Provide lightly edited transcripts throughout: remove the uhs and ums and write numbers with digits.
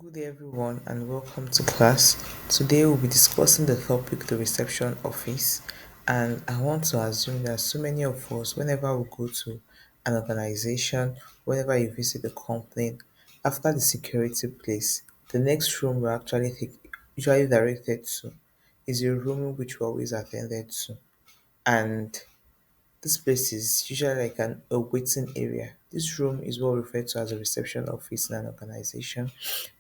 Good day, everyone, and welcome to class. Today, we'll be discussing the topic the reception office. And I want to assume that so many of us, whenever we go to an organization, whenever you visit a company, after the security place, the next room we're usually directed to is a room which we always attended to. And this place is usually like a waiting area. This room is what referred to as a reception office in an organization,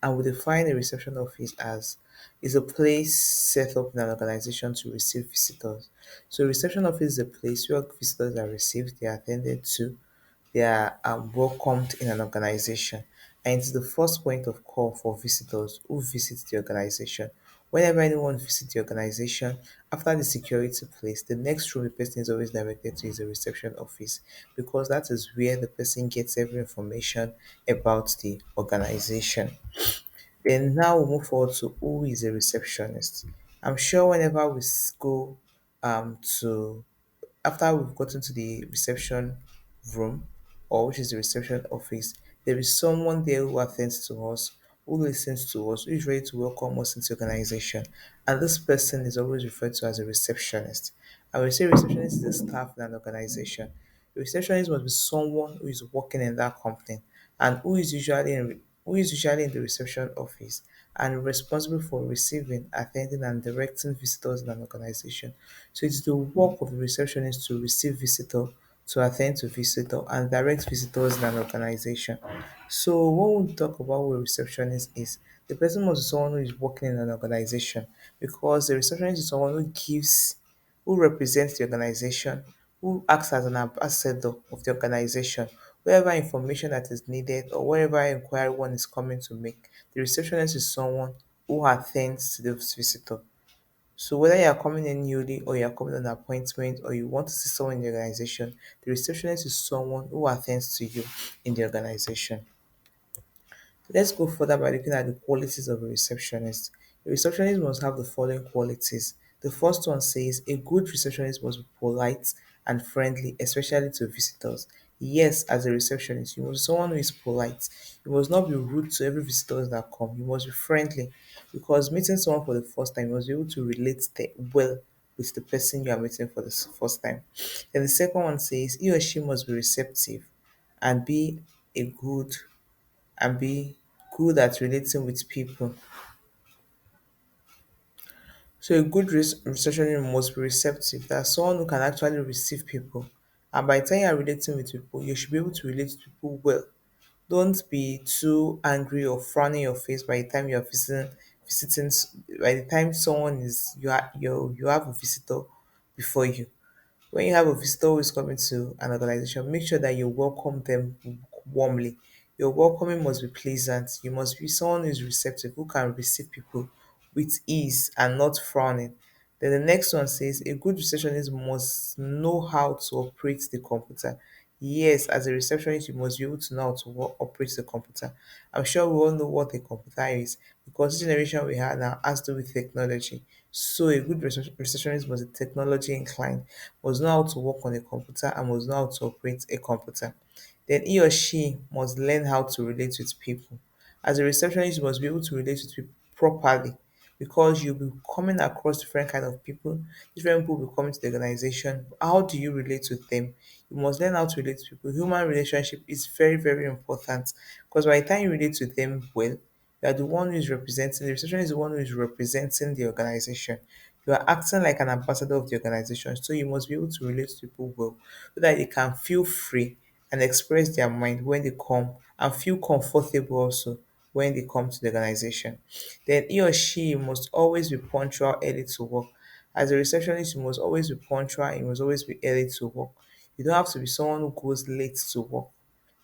and we define a reception office as is a place set up in an organization to receive visitors. So, reception office is a place where visitors are received, they are attended to, they are welcomed in an organization, and it's the first point of call for visitors who visit the organization. Whenever anyone visits the organization, after the security place, the next room the person is always directed to is the reception office because that is where the person gets every information about the organization. Then now we move forward to who is a receptionist. I'm sure whenever go to after we've gotten to the reception room, or which is the reception office, there is someone there who attends to us, who listens to us, who is ready to welcome us into the organization. And this person is always referred to as a receptionist. I will say receptionist is a staff in an organization. A receptionist must be someone who is working in that company and who is usually in the reception office and responsible for receiving, attending, and directing visitors in an organization. So it's the work of the receptionist to receive visitor, to attend to visitor, and direct visitors in an organization. So when we talk about what a receptionist is, the person must be someone who is working in an organization because the receptionist is someone who represents the organization, who acts as an ambassador of the organization. Wherever information that is needed or wherever inquiry one is coming to make, the receptionist is someone who attends to the visitor. So whether you are coming in newly or you are coming on an appointment or you want to see someone in the organization, the receptionist is someone who attends to you in the organization. Let's go further by looking at the qualities of a receptionist. A receptionist must have the following qualities. The first one says a good receptionist must be polite and friendly, especially to visitors. Yes, as a receptionist, you must be someone who is polite. You must not be rude to every visitor that come. You must be friendly because meeting someone for the first time, you must be able to relate well with the person you are meeting for the first time. Then the second one says he or she must be receptive and a good be good at relating with people. So a good receptionist must be receptive. That's someone who can actually receive people. And by the time you're relating with people, you should be able to relate to people well. Don't be too angry or frowning your face by the time you're visiting by the time someone is you have a visitor before you. When you have a visitor who is coming to an organization, make sure that you welcome them warmly. Your welcoming must be pleasant. You must be someone who is receptive, who can receive people with ease and not frowning. Then the next one says a good receptionist must know how to operate the computer. Yes, as a receptionist, you must be able to know how to operate the computer. I'm sure we all know what a computer is because this generation we have now has to do with technology. So a good receptionist must be technology inclined, must know how to work on a computer and must know how to operate a computer. Then he or she must learn how to relate with people. As a receptionist, you must be able to relate with people properly because you'll be coming across different kind of people. Different people will be coming to the organization. How do you relate with them? You must learn how to relate to people. Human relationship is very, very important because by the time you relate to them well, you are the one who is representing the receptionist is the one who is representing the organization. You are acting like an ambassador of the organization, so you must be able to relate to people well so that they can feel free and express their mind when they come and feel comfortable also when they come to the organization. Then he or she must always be punctual early to work. As a receptionist, you must always be punctual, you must always be early to work. You don't have to be someone who goes late to work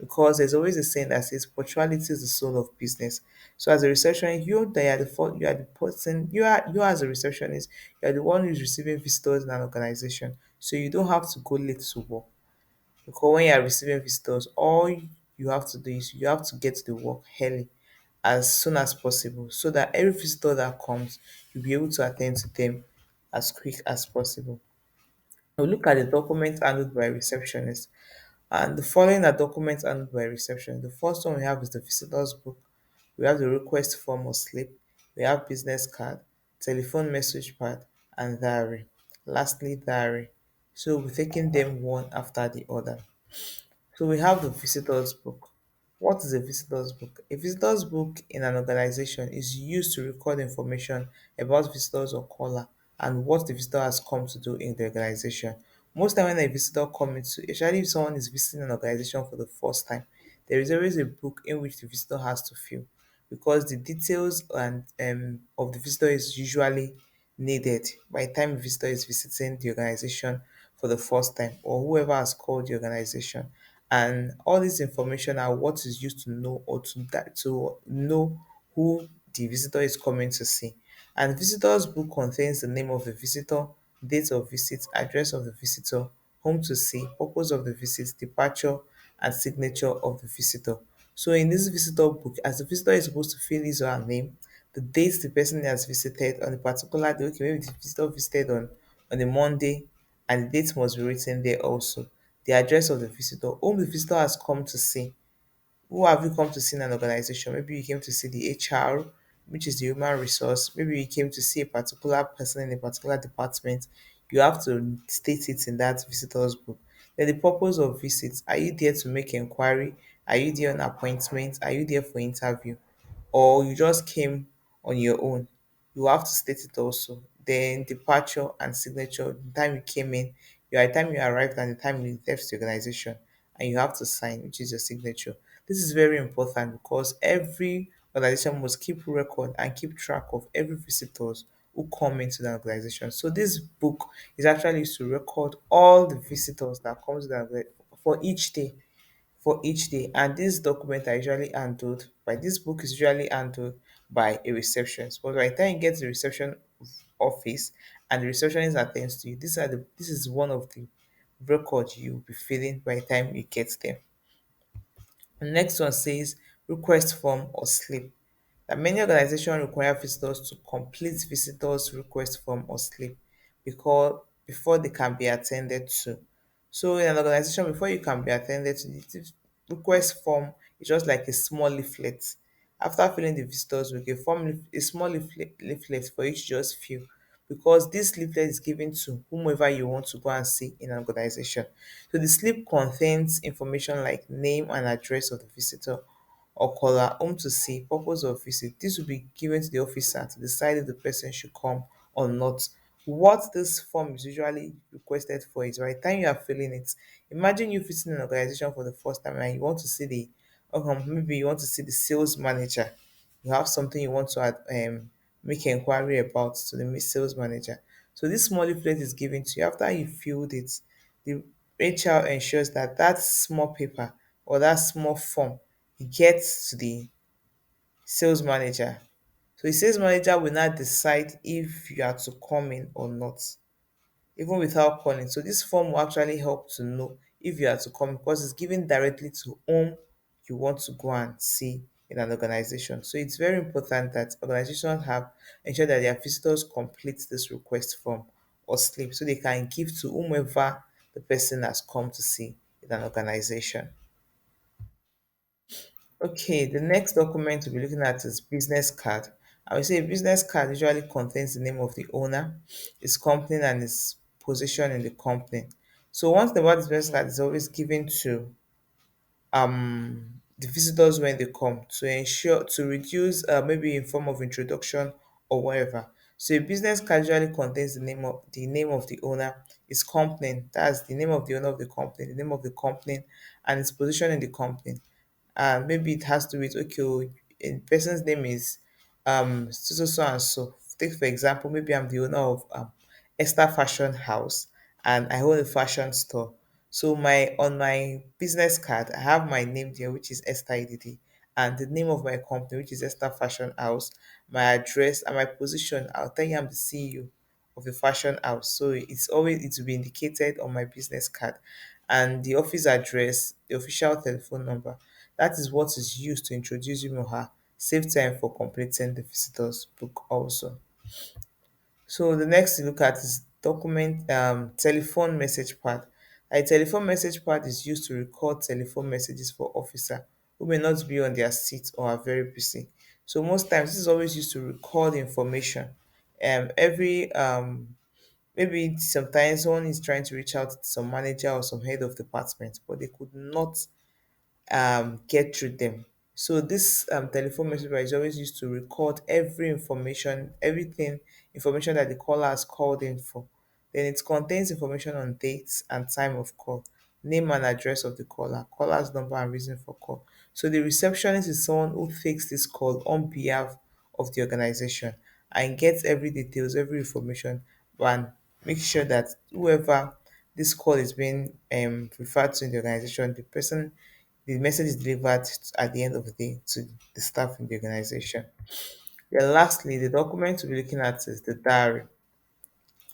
because there's always a saying that says punctuality is the soul of business. So as a receptionist, you are the person you as a receptionist, you are the one who's receiving visitors in an organization. So you don't have to go late to work. Because when you are receiving visitors, all you have to do is you have to get to the work early as soon as possible so that every visitor that comes, you'll be able to attend to them as quick as possible. Now look at the documents handled by receptionists. And the following are documents handled by reception. The first one we have is the visitors book, we have the request form or slip, we have business card, telephone message pad, and diary. Lastly, diary. So we're taking them one after the other. So we have the visitors book. What is a visitors book? A visitors book in an organization is used to record information about visitors or caller and what the visitor has come to do in the organization. Most time when a visitor comes to, especially if someone is visiting an organization for the first time, there is always a book in which the visitor has to fill because the details and of the visitor is usually needed by the time the visitor is visiting the organization for the first time or whoever has called the organization. And all this information are what is used to know or to know who the visitor is coming to see. And visitors book contains the name of the visitor, date of visit, address of the visitor, home to see, purpose of the visit, departure, and signature of the visitor. So in this visitor book, as the visitor is supposed to fill his or her name, the date the person has visited on a particular day, okay, maybe the visitor visited on a Monday, and the date must be written there also. The address of the visitor, whom the visitor has come to see. Who have you come to see in an organization? Maybe you came to see the HR, which is the human resource. Maybe you came to see a particular person in a particular department. You have to state it in that visitor's book. Then the purpose of visits. Are you there to make inquiry? Are you there on appointment? Are you there for interview? Or you just came on your own? You have to state it also. Then departure and signature, the time you came in, your time you arrived and the time you left the organization, and you have to sign, which is your signature. This is very important because every organization must keep record and keep track of every visitors who come into the organization. So this book is actually used to record all the visitors that comes to the for each day and these documents are usually handled by this book is usually handled by a receptionist. But by the time you get to the reception office and the receptionist attends to you, this is one of the records you'll be filling by the time you get there. The next one says request form or slip. That many organizations require visitors to complete visitors request form or slip because before they can be attended to. So in an organization, before you can be attended to, the request form is just like a small leaflet. After filling the visitors with a a small leaflet for you to just fill because this leaflet is given to whomever you want to go and see in an organization. So the slip contains information like name and address of the visitor or caller, home to see, purpose of visit. This will be given to the officer to decide if the person should come or not. What this form is usually requested for is by the time you are filling it, imagine you visiting an organization for the first time and you want to see maybe you want to see the sales manager. You have something you want to make inquiry about to the sales manager. So this small leaflet is given to you. After you filled it, the HR ensures that that small paper or that small form gets to the sales manager. So the sales manager will now decide if you are to come in or not, even without calling. So this form will actually help to know if you are to come because it's given directly to whom you want to go and see in an organization. So it's very important that organizations have ensure that their visitors complete this request form or slip so they can give to whomever the person has come to see in an organization. Okay, the next document we'll be looking at is business card. I would say a business card usually contains the name of the owner, his company, and his position in the company. So once the word business card is always given to the visitors when they come to ensure to reduce maybe in form of introduction or whatever. So a business card usually contains the name of the owner, his company, that's the name of the owner of the company, the name of the company, and his position in the company. Maybe it has to do with okay, a person's name is so and so. Take for example, maybe I'm the owner of Esther Fashion House and I own a fashion store. So my on my business card, I have my name there, which is Esther EDD, and the name of my company, which is Esther Fashion House, my address and my position. I'll tell you I'm the CEO of the fashion house. So it will be indicated on my business card and the office address, the official telephone number. That is what is used to introduce him or her. Save time for completing the visitors book also. So the next to look at is document telephone message pad. A telephone message pad is used to record telephone messages for officer who may not be on their seat or are very busy. So most times this is always used to record information. Every maybe sometimes someone is trying to reach out to some manager or some head of department, but they could not get through them. So this telephone messenger is always used to record every information, everything information that the caller has called in for. Then it contains information on dates and time of call, name and address of the caller, caller's number and reason for call. So the receptionist is someone who takes this call on behalf of the organization and gets every details, every information, and make sure that whoever this call is being referred to in the organization, the message is delivered at the end of the day to the staff in the organization. Then lastly, the document we'll be looking at is the diary.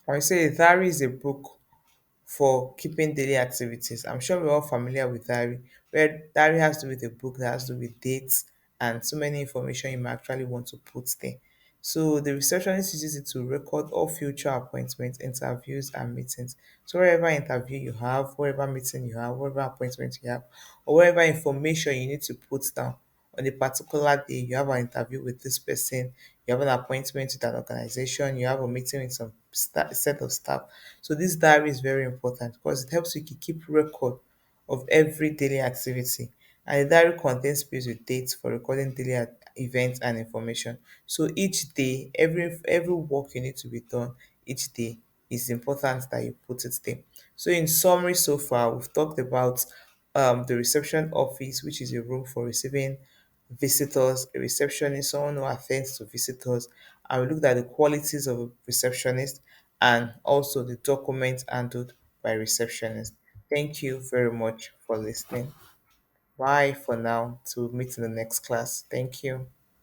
When I say a diary is a book for keeping daily activities. I'm sure we're all familiar with diary, where diary has to do with a book that has to do with dates and so many information you might actually want to put there. So the receptionist uses it to record all future appointments, interviews, and meetings. So wherever interview you have, wherever meeting you have, wherever appointment you have, or wherever information you need to put down on a particular day, you have an interview with this person, you have an appointment with an organization, you have a meeting with some set of staff. So this diary is very important because it helps you keep record of every daily activity. And the diary contains space with dates for recording daily events and information. So each day, every work you need to be done each day is important that you put it there. So in summary, so far we've talked about the reception office, which is a room for receiving visitors, a receptionist, someone who attends to visitors, and we looked at the qualities of a receptionist and also the documents handled by receptionists. Thank you very much for listening. Bye for now. To meet in the next class. Thank you.